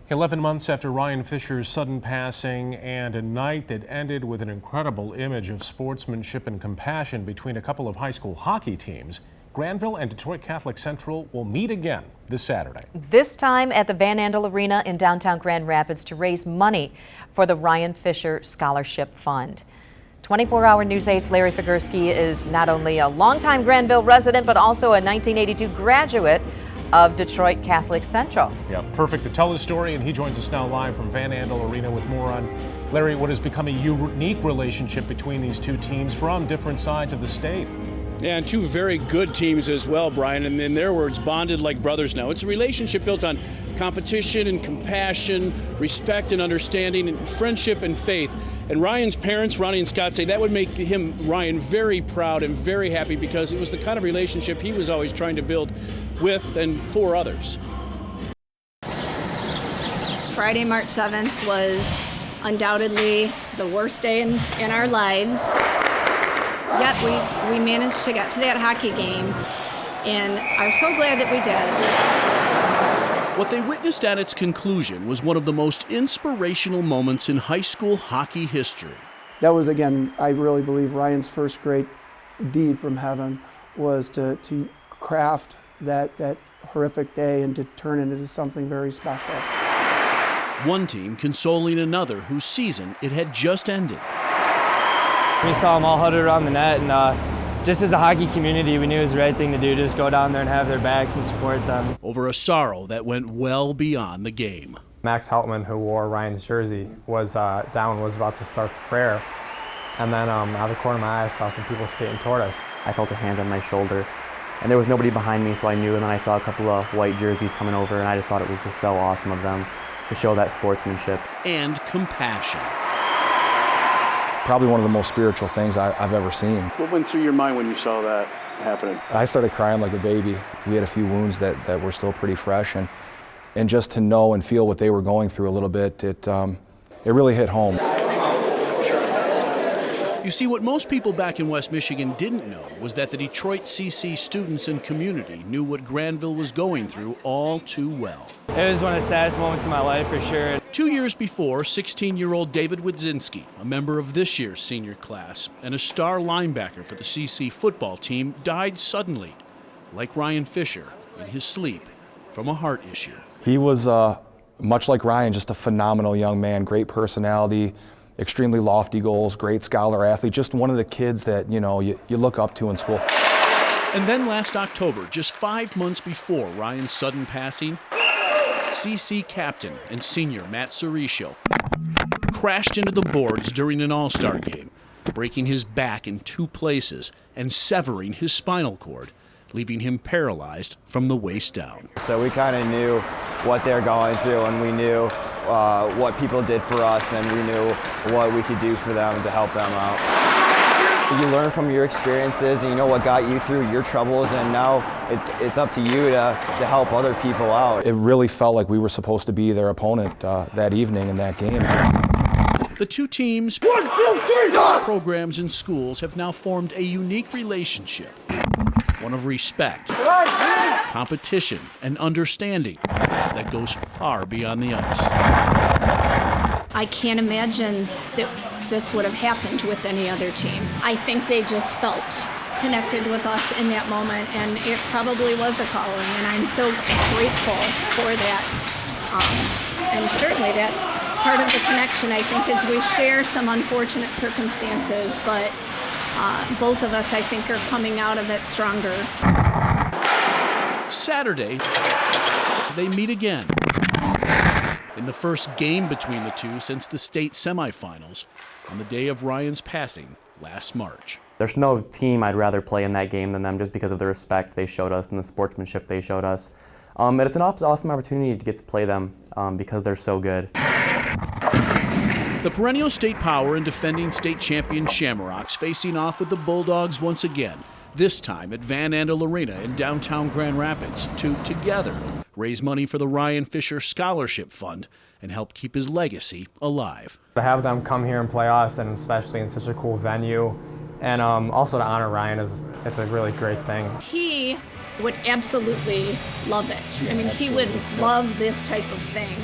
11 months after Ryan Fischer's sudden passing and a night that ended with an incredible image of sportsmanship and compassion between a couple of high school hockey teams, Grandville and Detroit Catholic Central will meet again this Saturday. This time at the Van Andel Arena in downtown Grand Rapids to raise money for the Ryan Fischer Scholarship Fund. 24-hour News 8's Larry Figurski is not only a longtime Grandville resident, but also a 1982 graduate of Detroit Catholic Central. Yeah, perfect to tell his story, and he joins us now live from Van Andel Arena with more on, Larry, what has become a unique relationship between these two teams from different sides of the state. Yeah, and two very good teams as well, Brian, and in their words, bonded like brothers now. It's a relationship built on competition and compassion, respect and understanding, and friendship and faith. And Ryan's parents, Ronnie and Scott, say that would make Ryan, very proud and very happy because it was the kind of relationship he was always trying to build with and for others. Friday, March 7th was undoubtedly the worst day in our lives. Yet we managed to get to that hockey game and are so glad that we did. What they witnessed at its conclusion was one of the most inspirational moments in high school hockey history. That was, again, I really believe Ryan's first great deed from heaven was to craft that horrific day and to turn it into something very special. One team consoling another whose season it had just ended. We saw them all huddled around the net, and just as a hockey community, we knew it was the right thing to do, just go down there and have their backs and support them. Over a sorrow that went well beyond the game. Max Heltman, who wore Ryan's jersey, was down, was about to start the prayer, and then out of the corner of my eye, I saw some people skating toward us. I felt a hand on my shoulder, and there was nobody behind me, so I knew, and then I saw a couple of white jerseys coming over, and I just thought it was just so awesome of them to show that sportsmanship. And compassion. Probably one of the most spiritual things I've ever seen. What went through your mind when you saw that happening? I started crying like a baby. We had a few wounds that were still pretty fresh, and just to know and feel what they were going through a little bit, it really hit home. You see, what most people back in West Michigan didn't know was that the Detroit CC students and community knew what Grandville was going through all too well. It was one of the saddest moments of my life, for sure. 2 years before, 16-year-old David Wadzinski, a member of this year's senior class and a star linebacker for the CC football team, died suddenly, like Ryan Fischer, in his sleep from a heart issue. He was, much like Ryan, just a phenomenal young man, great personality, extremely lofty goals, great scholar athlete, just one of the kids that you look up to in school. And then last October, just 5 months before Ryan's sudden passing, CC captain and senior Matt Cerisio crashed into the boards during an all-star game, breaking his back in 2 places and severing his spinal cord, leaving him paralyzed from the waist down. So we kind of knew what they're going through, and we knew what people did for us, and we knew what we could do for them to help them out. You learn from your experiences, and you know what got you through your troubles, and now it's up to you to help other people out. It really felt like we were supposed to be their opponent that evening in that game. The two teams, programs, and schools have now formed a unique relationship, one of respect, competition, and understanding that goes far beyond the ice. I can't imagine that this would have happened with any other team. I think they just felt connected with us in that moment, and it probably was a calling, and I'm so grateful for that. And certainly that's part of the connection, I think, is we share some unfortunate circumstances, but both of us, I think, are coming out of it stronger. Saturday, they meet again in the first game between the two since the state semifinals on the day of Ryan's passing last March. There's no team I'd rather play in that game than them, just because of the respect they showed us and the sportsmanship they showed us. And it's an awesome opportunity to get to play them because they're so good. The perennial state power and defending state champion Shamrocks facing off with the Bulldogs once again, this time at Van Andel Arena in downtown Grand Rapids, to together raise money for the Ryan Fischer Scholarship Fund and help keep his legacy alive. To have them come here and play us, and especially in such a cool venue, and also to honor Ryan, it's a really great thing. He Would absolutely love it. I mean, he would love this type of thing.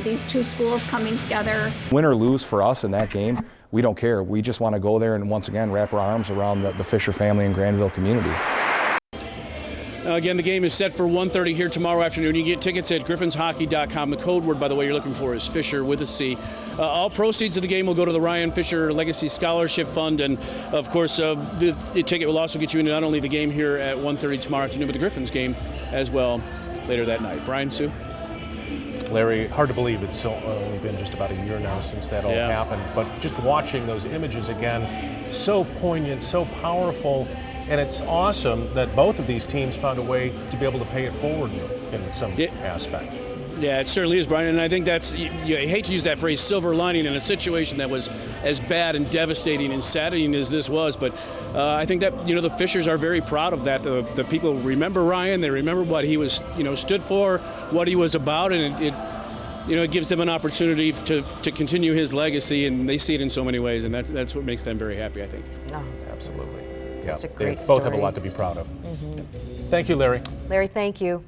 These two schools coming together. Win or lose for us in that game, we don't care. We just want to go there and once again wrap our arms around the Fischer family and Grandville community. Again, the game is set for 1:30 here tomorrow afternoon. You can get tickets at griffinshockey.com. The code word, by the way, you're looking for is Fischer with a C. All proceeds of the game will go to the Ryan Fischer Legacy Scholarship Fund. And, of course, the ticket will also get you into not only the game here at 1:30 tomorrow afternoon, but the Griffins game as well later that night. Brian, Sue? Larry, hard to believe it's only been just about a year now since that all happened. But just watching those images again, so poignant, so powerful. And it's awesome that both of these teams found a way to be able to pay it forward in some aspect. Yeah, it certainly is, Brian. And I think that's, you hate to use that phrase, silver lining in a situation that was as bad and devastating and saddening as this was. But I think that, the Fischers are very proud of that. The people remember Ryan. They remember what he was, stood for, what he was about. And it gives them an opportunity to continue his legacy. And they see it in so many ways. And that's what makes them very happy, I think. Oh, absolutely. Such a great both story. have a lot to be proud of. Thank you, Larry. Larry, thank you.